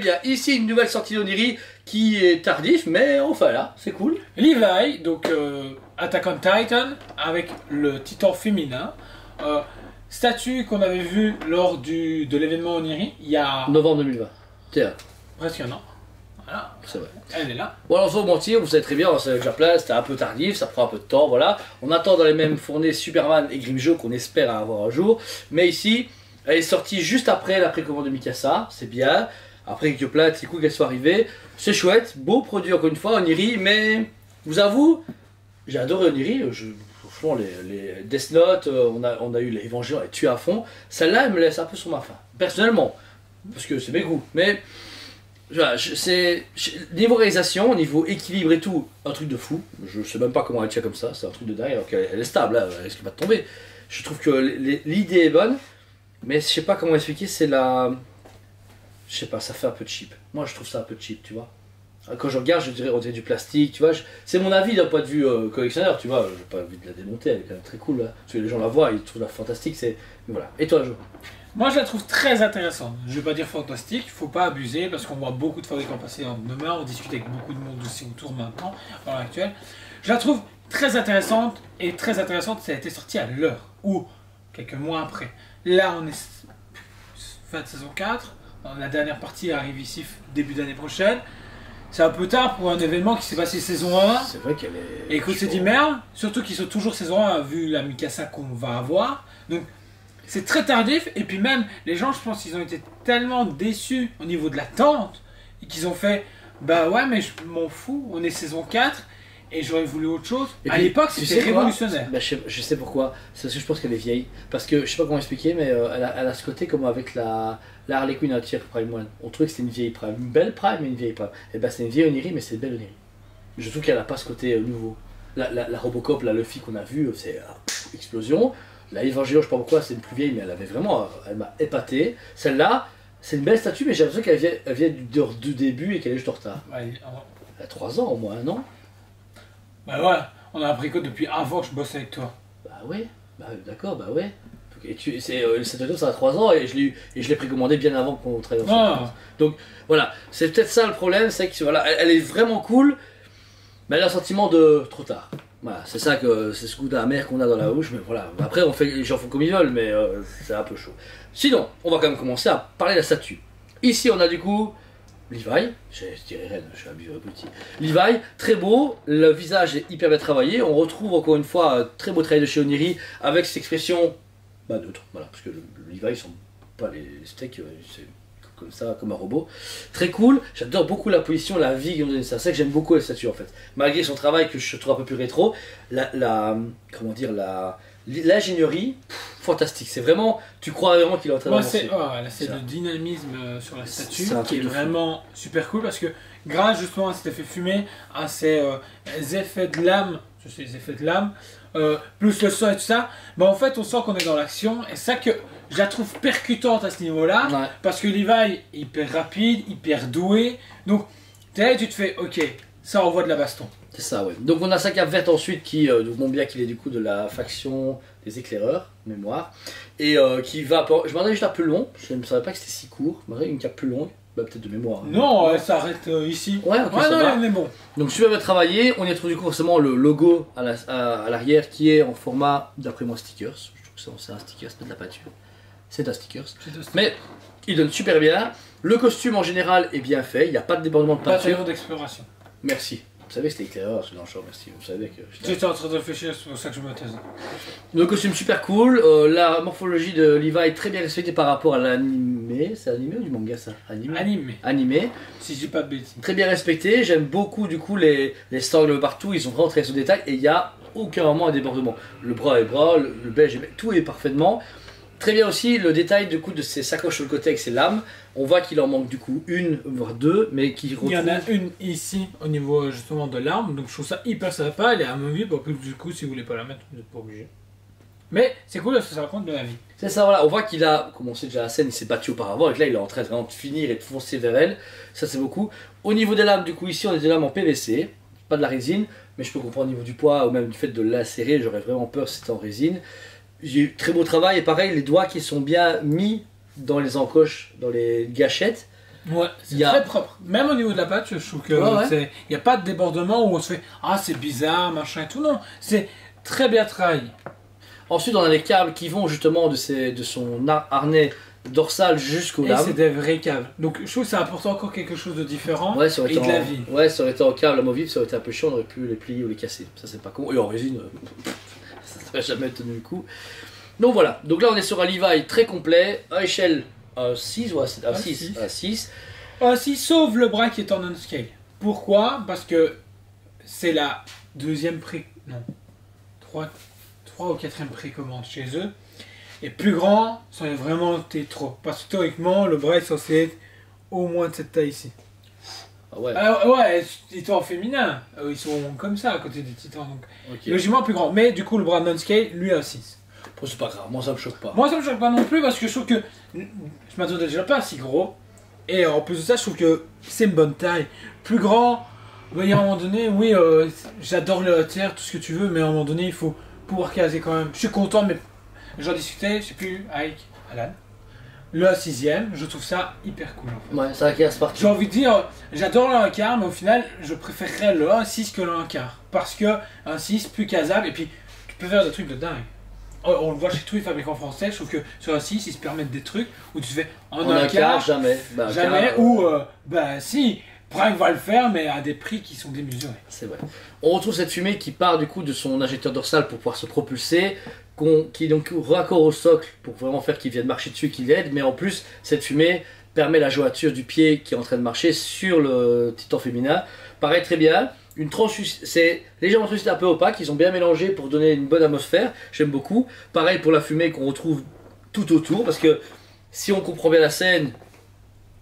bien. Ici, une nouvelle sortie d'Oniri qui est tardif, mais enfin là, c'est cool. Levi, donc Attack on Titan, avec le titan féminin. Statue qu'on avait vu lors de l'événement Oniri, il y a Novembre 2020. Tiens, presque un an. Voilà, c'est vrai. elle est là. Bon, alors, sans vous mentir, vous savez très bien, c'est déjà plein, c'était un peu tardif, ça prend un peu de temps, voilà. On attend dans les mêmes fournées Superman et Grimjo qu'on espère avoir un jour. Mais ici, elle est sortie juste après la précommande de Mikasa, c'est bien. Après Geoplate, c'est cool qu'elle soit arrivée. C'est chouette, beau produit encore une fois, Oniri, mais je vous avoue, j'ai adoré Oniri. Franchement, les Death Note, on a eu les Évangiles, elle est tuée à fond. Celle-là, elle me laisse un peu sur ma faim, personnellement, parce que c'est mes goûts. Mais niveau réalisation, niveau équilibre et tout, un truc de fou. Je sais même pas comment elle tient comme ça, c'est un truc de dingue, alors qu'elle est stable, là, elle risque pas de tomber. Je trouve que l'idée est bonne, mais je sais pas comment expliquer, c'est la... Je sais pas, ça fait un peu cheap. Moi je trouve ça un peu cheap, tu vois. Quand je regarde, je dirais on dirait du plastique, tu vois. C'est mon avis d'un point de vue collectionneur, tu vois. J'ai pas envie de la démonter, elle est quand même très cool, là. Parce que les gens la voient, ils trouvent la fantastique, c'est... Voilà. Et toi, Jo? Moi, je la trouve très intéressante. Je vais pas dire fantastique, il faut pas abuser parce qu'on voit beaucoup de fabricants passer en demain. On discute avec beaucoup de monde aussi autour maintenant, à l'heure actuelle. Je la trouve très intéressante et très intéressante. Ça a été sorti à l'heure ou quelques mois après. Là, on est fin de saison 4. La dernière partie arrive ici début d'année prochaine. C'est un peu tard pour un événement qui s'est passé saison 1. C'est vrai qu'elle est... Et qu'on s'est dit merde, surtout qu'ils sont toujours saison 1 vu la Mikasa qu'on va avoir. Donc c'est très tardif. Et puis même, les gens, je pense qu'ils ont été tellement déçus au niveau de l'attente et qu'ils ont fait bah ouais, mais je m'en fous, on est saison 4 et j'aurais voulu autre chose. Et à puis, l'époque, tu c'était sais quoi révolutionnaire. Bah, je sais pourquoi. C'est parce que je pense qu'elle est vieille. Parce que je sais pas comment expliquer, mais elle a ce côté comme avec la Harley Quinn à Tier Prime One. On trouvait que c'était une vieille Prime. Une belle Prime et une vieille Prime. Et bah c'est une vieille Oniri, mais c'est une belle Oniri. Je trouve qu'elle a pas ce côté nouveau. La Robocop, la Luffy qu'on a vue, c'est explosion. La Evangelion, je sais pas pourquoi, c'est une plus vieille, mais elle avait vraiment. Elle m'a épaté. Celle-là, c'est une belle statue, mais j'ai l'impression qu'elle vient du début et qu'elle est juste en retard. Ouais, Elle a 3 ans au moins, non? bah ouais, on a appris que depuis avant que je bosse avec toi. Bah ouais, bah d'accord, bah ouais. Et cette auto ça a 3 ans et je l'ai précommandé bien avant qu'on travaille ensemble. Donc voilà, c'est peut-être ça le problème, c'est que voilà, elle est vraiment cool, mais elle a un sentiment de trop tard. Voilà, c'est ça que c'est ce goût amer qu'on a dans la bouche, mais voilà. Après les gens font comme ils veulent, mais c'est un peu chaud. Sinon, on va quand même commencer à parler de la statue. Ici on a du coup Levi, je dirais Ren, je suis un petit. Levi, très beau, le visage est hyper bien travaillé. On retrouve encore une fois un très beau travail de chez Oniri avec cette expression neutre, voilà, parce que le Levi, ils sont pas les steaks, c'est comme ça, comme un robot. Très cool, j'adore beaucoup la position, la vie, c'est ça que j'aime beaucoup la statue en fait. Malgré son travail que je trouve un peu plus rétro, comment dire, l'ingénierie, fantastique, c'est vraiment, tu crois vraiment qu'il est en train d'avancer. C'est le dynamisme sur la statue qui est vraiment super cool parce que grâce justement à cet effet fumé, à ces effets de lame, plus le son et tout ça, bah en fait on sent qu'on est dans l'action et ça que je la trouve percutante à ce niveau-là parce que Levi est hyper rapide, hyper doué, donc tu es là et tu te fais ok, ça envoie de la baston. C'est ça, ouais. Donc on a sa cape verte ensuite qui montre bien qu'il est du coup de la faction des éclaireurs, mémoire, et qui va... Je m'attendais juste un peu long, je ne savais pas que c'était si court, je m'attendais une cape plus longue, bah, peut-être de mémoire. Non, elle s'arrête ici. Ouais, ok, ça va. On est bon. Donc super bien travaillé, on y retrouve du coup forcément le logo à l'arrière qui est en format, d'après moi, stickers. Je trouve que c'est un sticker, c'est pas de la peinture. C'est un stickers. Mais il donne super bien. Le costume en général est bien fait, il n'y a pas de débordement de peinture. Bataillon d'exploration. Merci. Vous savez que c'était éclaireur, ce blanchard, merci. Vous savez que... J'étais en train de réfléchir, c'est pour ça que je me taise. Le costume super cool, la morphologie de Levi est très bien respectée par rapport à l'animé. C'est animé ou du manga ça? Animé. Si je dis pas de bêtises. Très bien respecté, j'aime beaucoup du coup les sangles partout, ils sont vraiment très sur le détail et il n'y a aucun moment un débordement. Le bras est bras, le beige, tout est parfaitement. Très bien aussi le détail du coup de ses sacoches sur le côté avec ses lames. On voit qu'il en manque du coup une voire deux, mais qui retrouve... Il y en a une ici au niveau justement de l'arme, donc je trouve ça hyper sympa. Elle est amovible, donc du coup si vous voulez pas la mettre, vous n'êtes pas obligé. Mais c'est cool parce que ça raconte de la vie. C'est ça, voilà, on voit qu'il a commencé déjà la scène, il s'est battu auparavant et que là il est en train vraiment de finir et de foncer vers elle. Ça c'est beaucoup. Au niveau des lames, du coup ici on a des lames en PVC, pas de la résine, mais je peux comprendre au niveau du poids ou même du fait de lacérer, j'aurais vraiment peur si c'était en résine. J'ai eu très beau travail et pareil, les doigts qui sont bien mis dans les encoches, dans les gâchettes. Ouais, c'est très propre. Même au niveau de la pâte, je trouve que il n'y a pas de débordement où on se fait ah c'est bizarre, machin et tout. Non, c'est très bien travaillé. Ensuite, on a les câbles qui vont justement de son harnais dorsal jusqu'au lames. Et c'est des vrais câbles. Donc je trouve que ça apporte encore quelque chose de différent ouais, ça aurait et été de la vie. Ouais, ça aurait été en câble amovible, ça aurait été un peu chiant, on aurait pu les plier ou les casser. Ça c'est pas con. Et en résine, ça n'aurait jamais tenu le coup. Donc voilà, donc là on est sur un Levi très complet, à échelle 6 ou à 6 à 6. Ah si, sauf le bras qui est en on-scale. Pourquoi? Parce que c'est la deuxième non, 3 ou 4e précommande chez eux. Et plus grand, ça est vraiment trop. Parce que théoriquement, le bras est censé être au moins de cette taille ici. Ah ouais. Ouais, les titans féminins, ils sont comme ça à côté des titans. Donc logiquement plus grand. Mais du coup, le bras non-scale, lui a 6. Bon, c'est pas grave, moi ça me choque pas. Moi ça me choque pas non plus parce que je trouve que je m'attendais déjà pas à si gros. Et en plus de ça, je trouve que c'est une bonne taille. Plus grand, il y a un moment donné, oui, j'adore le tiers, tout ce que tu veux, mais à un moment donné, il faut pouvoir caser quand même. Je suis content, mais j'en discutais, je sais plus, avec Alan. Le 6e, je trouve ça hyper cool en fait. Ouais, ça casse partout. J'ai envie de dire, j'adore le 1/4, mais au final, je préférerais le 1/6 que le 1/4. Parce que 1/6, plus casable, et puis tu peux faire des trucs de dingue. On le voit chez tous les fabricants français, je trouve que sur un 6, ils se permettent des trucs où tu fais en un quart, jamais. Jamais, ou si, Prime va le faire, mais à des prix qui sont démesurés. C'est vrai. On retrouve cette fumée qui part du coup de son injecteur dorsal pour pouvoir se propulser, qui est donc raccord au socle pour vraiment faire qu'il vienne marcher dessus, qu'il l'aide, mais en plus, cette fumée permet la jointure du pied qui est en train de marcher sur le titan féminin. Pareil, très bien. C'est légèrement translucide, un peu opaque, ils ont bien mélangé pour donner une bonne atmosphère, j'aime beaucoup. Pareil pour la fumée qu'on retrouve tout autour, parce que si on comprend bien la scène,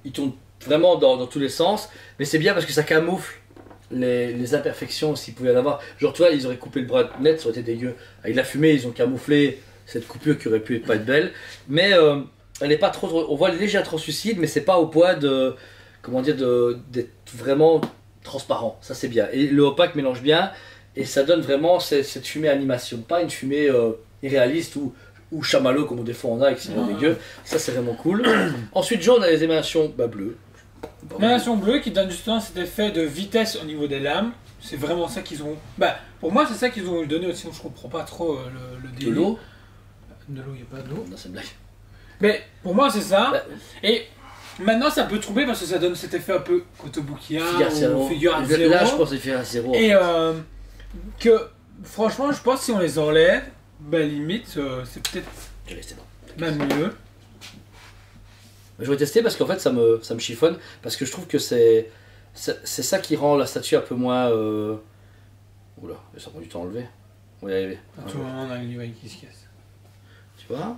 ils tournent vraiment dans tous les sens, mais c'est bien parce que ça camoufle les imperfections s'ils pouvaient en avoir. Genre tu vois, ils auraient coupé le bras net, ça aurait été dégueu. Avec la fumée, ils ont camouflé cette coupure qui aurait pu pas être belle, mais elle n'est pas trop, on voit le léger translucide, mais c'est pas au point de, comment dire, d'être vraiment transparent, ça c'est bien. Et le opaque mélange bien et ça donne vraiment cette fumée animation, pas une fumée irréaliste ou chamallow comme des fois on a et qui sont dégueu. Ça c'est vraiment cool. Ensuite jaune a les émanations bleues. L'émanation bleue qui donne justement cet effet de vitesse au niveau des lames. C'est vraiment ça qu'ils ont. Pour moi c'est ça qu'ils ont donné, sinon je comprends pas trop le délire. De l'eau. De l'eau, il n'y a pas d'eau. Non, c'est une blague. Mais pour moi c'est ça. Et maintenant ça peut troubler parce que ça donne cet effet un peu Kotobukiya ou Figure à zéro. Là je pense que c'est Figure à zéro. Et que franchement je pense que si on les enlève, limite c'est peut-être même mieux. Je vais tester parce qu'en fait ça me chiffonne, parce que je trouve que c'est ça qui rend la statue un peu moins... Oula, ça prend du temps à enlever. On va y arriver. À tout moment on a une Levi qui se casse. Tu vois?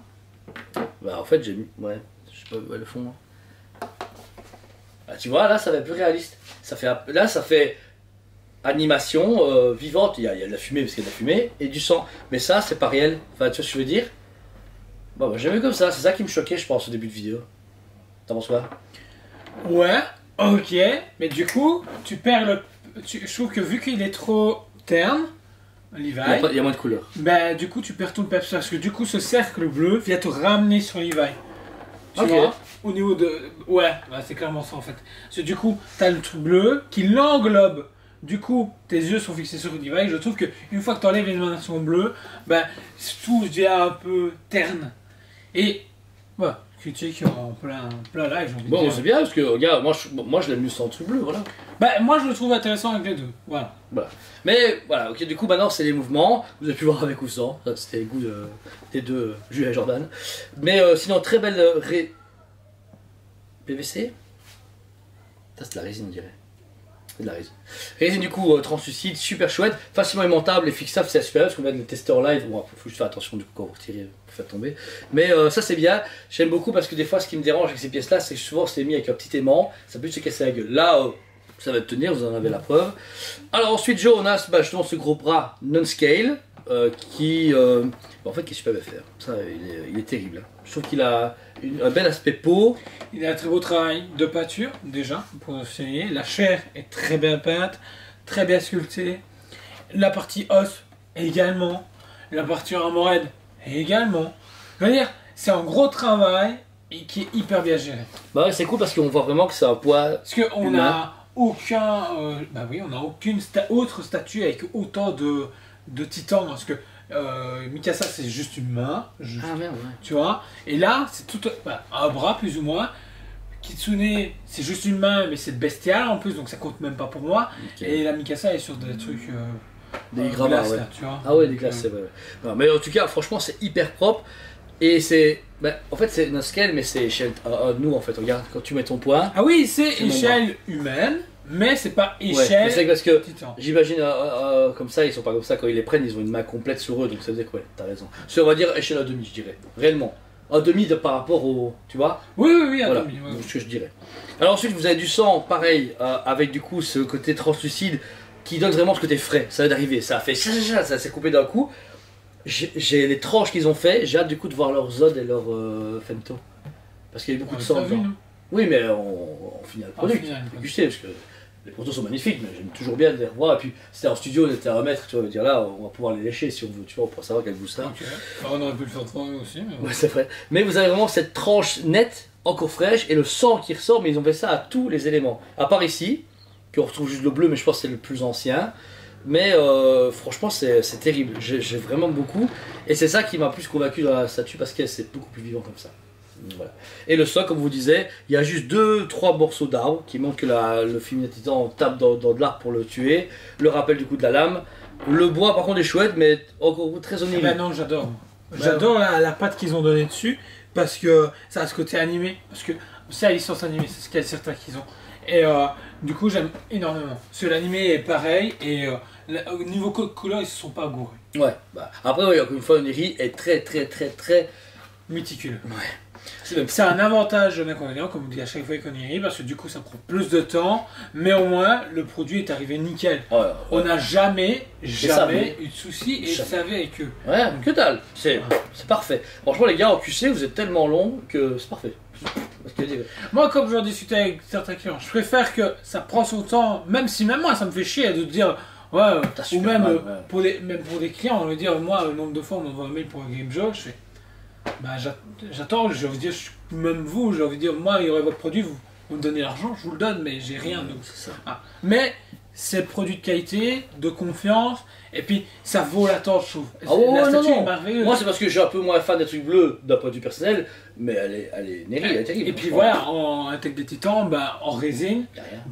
En fait j'ai mis... Ouais, je sais pas où est le fond. Tu vois, là ça va être plus réaliste. Là ça fait animation vivante, il y a de la fumée parce qu'il y a de la fumée, et du sang. Mais ça c'est pas réel. Enfin tu vois ce que je veux dire? J'ai vu comme ça, c'est ça qui me choquait je pense au début de vidéo. T'en penses quoi? Ouais, ok, mais du coup, tu perds je trouve que vu qu'il est trop terne, Levi, il y a moins de couleurs. Du coup, tu perds tout le peps parce que du coup, ce cercle bleu vient te ramener sur Levi. Tu vois? Au niveau de. Ouais, c'est clairement ça en fait. Parce que du coup, t'as le truc bleu qui l'englobe. Du coup, tes yeux sont fixés sur Levi. Je trouve qu'une fois que tu enlèves l'émanation bleue, tout devient un peu terne. Et. Voilà. Critique en plein live, j'ai envie de dire. C'est bien parce que regarde, moi je l'aime mieux sans truc bleu, voilà. Moi je le trouve intéressant avec les deux, voilà. Mais voilà, ok, du coup maintenant c'est les mouvements, vous avez pu voir avec ou sans, c'était les goûts des deux Jules et Jordan. Mais sinon très belle PVC. Ça c'est de la résine on dirait. C'est de la résine. Résine du coup translucide, super chouette, facilement aimantable et fixable, c'est super parce qu'on vient de le tester en live. Bon, faut juste faire attention du coup quand vous retirez pour faire tomber. Mais ça c'est bien, j'aime beaucoup parce que des fois ce qui me dérange avec ces pièces là, c'est que souvent c'est mis avec un petit aimant, ça peut juste se casser la gueule. Là, ça va tenir, vous en avez la preuve. Alors ensuite Joe, on a justement ce gros bras non-scale qui en fait qui est super bien fait. Ça, il est terrible. Je trouve qu'il a un bel aspect peau. Il a un très beau travail de peinture déjà pour essayer. La chair est très bien peinte, très bien sculptée. La partie os également. La partie armorette également. Je veux dire, c'est un gros travail et qui est hyper bien géré. Bah ouais, c'est cool parce qu'on voit vraiment que c'est un poids. Parce qu'on n'a aucun, bah oui, on n'a aucune autre statue avec autant de titans, parce que Mikasa c'est juste une main, Ah merde, ouais. tu vois, et là c'est tout un bras plus ou moins. Kitsune c'est juste une main mais c'est bestial en plus donc ça compte même pas pour moi. Et la Mikasa est sur des trucs des gravats, glaces, ouais. là, tu vois. Ah ouais, des glaces, c'est vrai. Ouais. Mais en tout cas, franchement, c'est hyper propre. Et c'est. Ben, en fait, c'est notre scale, mais c'est échelle. Nous, en fait, regarde, quand tu mets ton poids. Ah oui, c'est échelle humaine, mais c'est pas échelle. Ouais, c'est parce que titan. j'imagine comme ça, ils sont pas comme ça quand ils les prennent, ils ont une main complète sur eux, donc ça veut dire que ouais, t'as raison. On va dire échelle à demi, je dirais. Réellement. À demi par rapport au. Tu vois. Oui, à voilà, demi. Ouais. ce que je dirais. Alors ensuite, vous avez du sang, pareil, avec du coup ce côté translucide qui donne vraiment ce côté frais. Ça vient d'arriver, ça a fait ça s'est coupé d'un coup. J'ai les tranches qu'ils ont fait, j'ai hâte du coup de voir leur Zod et leur Femto. Parce qu'il y a eu beaucoup de sang dedans. Oui, mais on finit le produit. Tu sais, parce que les protos sont magnifiques, mais j'aime toujours bien de les revoir. Et puis, c'était en studio, on était à remettre, tu vas dire là, on va pouvoir les lécher si on veut, tu vois, pour savoir quel goût ça. Okay. Alors, on aurait pu le faire pour eux aussi. Mais... Ouais, c'est vrai. Mais vous avez vraiment cette tranche nette, encore fraîche, et le sang qui ressort, mais ils ont fait ça à tous les éléments. À part ici, qu'on retrouve juste le bleu, mais je pense que c'est le plus ancien. Mais franchement, c'est terrible. J'ai vraiment beaucoup. Et c'est ça qui m'a plus convaincu dans la statue parce que c'est beaucoup plus vivant comme ça. Voilà. Et le sol, comme vous disiez, il y a juste 2-3 morceaux d'arbre qui montrent que le féminin titan tape dans de l'arbre pour le tuer. Le rappel du coup de la lame. Le bois, par contre, est chouette, mais encore très onirique. Ben non, j'adore. J'adore la patte qu'ils ont donnée dessus parce que ça a ce côté animé. Parce que c'est la licence animée, c'est ce qu'il y a certains qu'ils ont. Et du coup, j'aime énormément. Parce que l'animé est pareil et au niveau couleur, ils se sont pas gourés. Ouais, bah, après, ouais, encore une fois, Oniri est très méticuleux. Ouais. C'est un avantage d'un inconvénient, comme on dit à chaque fois avec Oniri, parce que du coup, ça prend plus de temps, mais au moins, le produit est arrivé nickel. Ouais. On n'a jamais eu de soucis et savait avec eux. Ouais, que dalle. C'est parfait. Franchement, les gars, en QC, vous êtes tellement longs que c'est parfait. Moi, comme j'en discutais avec certains clients, je préfère que ça prend son temps, même si même moi ça me fait chier de dire ouais, ou même pour des clients, on veut dire moi le nombre de fois on m'envoie un mail pour un game show, je fais bah j'attends, j'ai envie de dire même vous, j'ai envie de dire moi il y aurait votre produit, vous me donnez l'argent, je vous le donne, mais j'ai rien donc c'est ça. Ah. Mais c'est produit de qualité, de confiance, et puis ça vaut l'attente, je trouve. Ah ouais, la statue non. est merveilleuse. Moi c'est parce que je suis un peu moins fan des trucs bleus d'un point de vue personnel, mais elle est terrible. Et puis voilà, en Attaque des Titans, bah, en résine,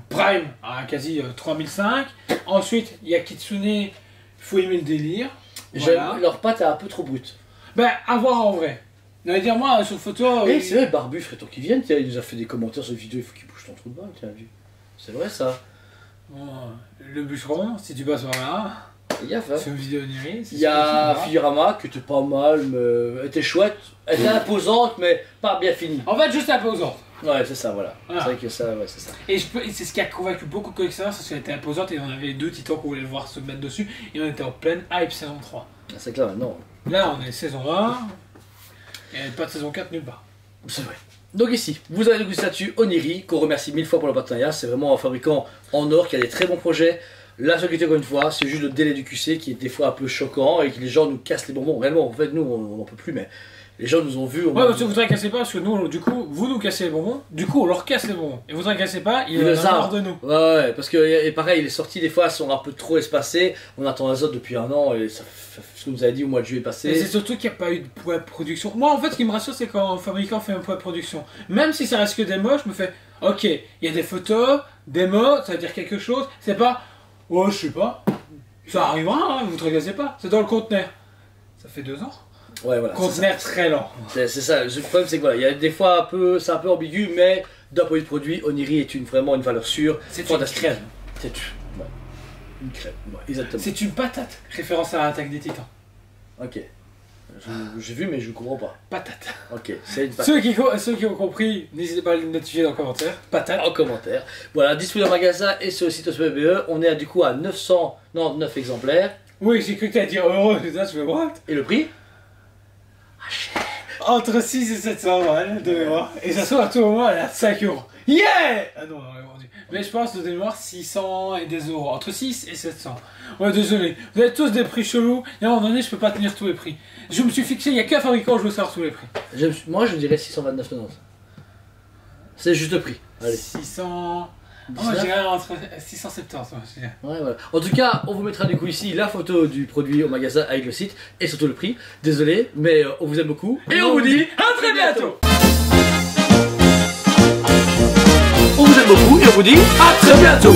Prime à quasi 3005. Ensuite, il y a Kitsune, il faut aimer le délire. Voilà. Leur pâte est un peu trop brute. Ben, à voir en vrai. On va dire, moi, sur photo. C'est vrai, Barbu, ferait temps qu'il vienne, il nous a fait des commentaires sur les vidéos, il faut qu'il bouge ton trou de bain, tu as vu. C'est vrai ça. Le bûcheron, si tu passes par là. C'est une vidéo numérique. Il y a Figurama qui était pas mal, mais elle était chouette. Elle était imposante, mais pas bien finie. En fait, juste imposante. Ouais, c'est ça, voilà. C'est vrai que ça, ouais, c'est ça. Et c'est ce qui a convaincu beaucoup de collectionneurs, c'est qu'elle était imposante et on avait 2 titans qu'on voulait le voir se mettre dessus. Et on était en pleine hype saison 3. C'est clair maintenant. Là, on est saison 1. Et pas de saison 4 nulle part. C'est vrai. Donc ici, vous avez le statut Oniri, qu'on remercie 1000 fois pour le partenariat. C'est vraiment un fabricant en or qui a des très bons projets. La seule question, encore une fois, c'est juste le délai du QC qui est des fois un peu choquant et que les gens nous cassent les bonbons. Réellement, en fait, nous, on n'en peut plus, mais les gens nous ont vus. Ouais, parce que vous ne cassez pas, parce que nous, du coup, vous nous cassez les bonbons, du coup, on leur casse les bonbons. Et vous ne cassez pas, il en a marre de nous. Ouais, parce que, et pareil, les sorties, des fois, sont un peu trop espacées. On attend les autres depuis un an et ça fait ce que vous avez dit au mois de juillet passé. Et c'est surtout qu'il n'y a pas eu de poids de production. Moi, en fait, ce qui me rassure, c'est quand un fabricant fait un poids de production. Même si ça reste que des mots, je me fais, ok, il y a des photos, des mots, ça veut dire quelque chose. C'est pas, oh, je sais pas, ça arrivera, hein, vous ne tracasez pas. C'est dans le conteneur. Ça fait 2 ans. Ouais, voilà. Conteneur très lent. C'est ça. Le problème, c'est que voilà, il y a des fois c'est un peu ambigu, mais d'un point de vue produit, Oniri est vraiment une valeur sûre. C'est fantastique. Une crème. C'est une crème. Ouais, exactement. C'est une patate. Référence à l'Attaque des Titans. Ok. J'ai vu, mais je ne comprends pas. Patate. Ok, c'est une patate. Ceux qui ont compris, n'hésitez pas à le notifier dans le commentaire. Patate. En commentaire. Voilà, disponible en magasin et sur le site OSBE. On est du coup à 909 exemplaires. Oui, j'ai cru que tu allais dire euro, je fais what? Et le prix? Entre 6 et 700 balles de mémoire. Et ça se trouve à tout moment, elle est à 5 euros. Yeah! Ah non, on l'a vendu. Mais je pense de mémoire 600 et des euros. Entre 6 et 700. Ouais, désolé. Vous avez tous des prix chelous. Et à un moment donné, je peux pas tenir tous les prix. Je me suis fixé, il n'y a qu'un fabricant où je veux savoir tous les prix. Moi, je dirais 629,90. C'est juste le prix. Allez. 600... moi j'irais entre 670. Ouais, voilà. En tout cas, on vous mettra du coup ici la photo du produit au magasin avec le site et surtout le prix. Désolé, mais on vous aime beaucoup et on vous dit à très bientôt. On vous aime beaucoup et on vous dit à très bientôt.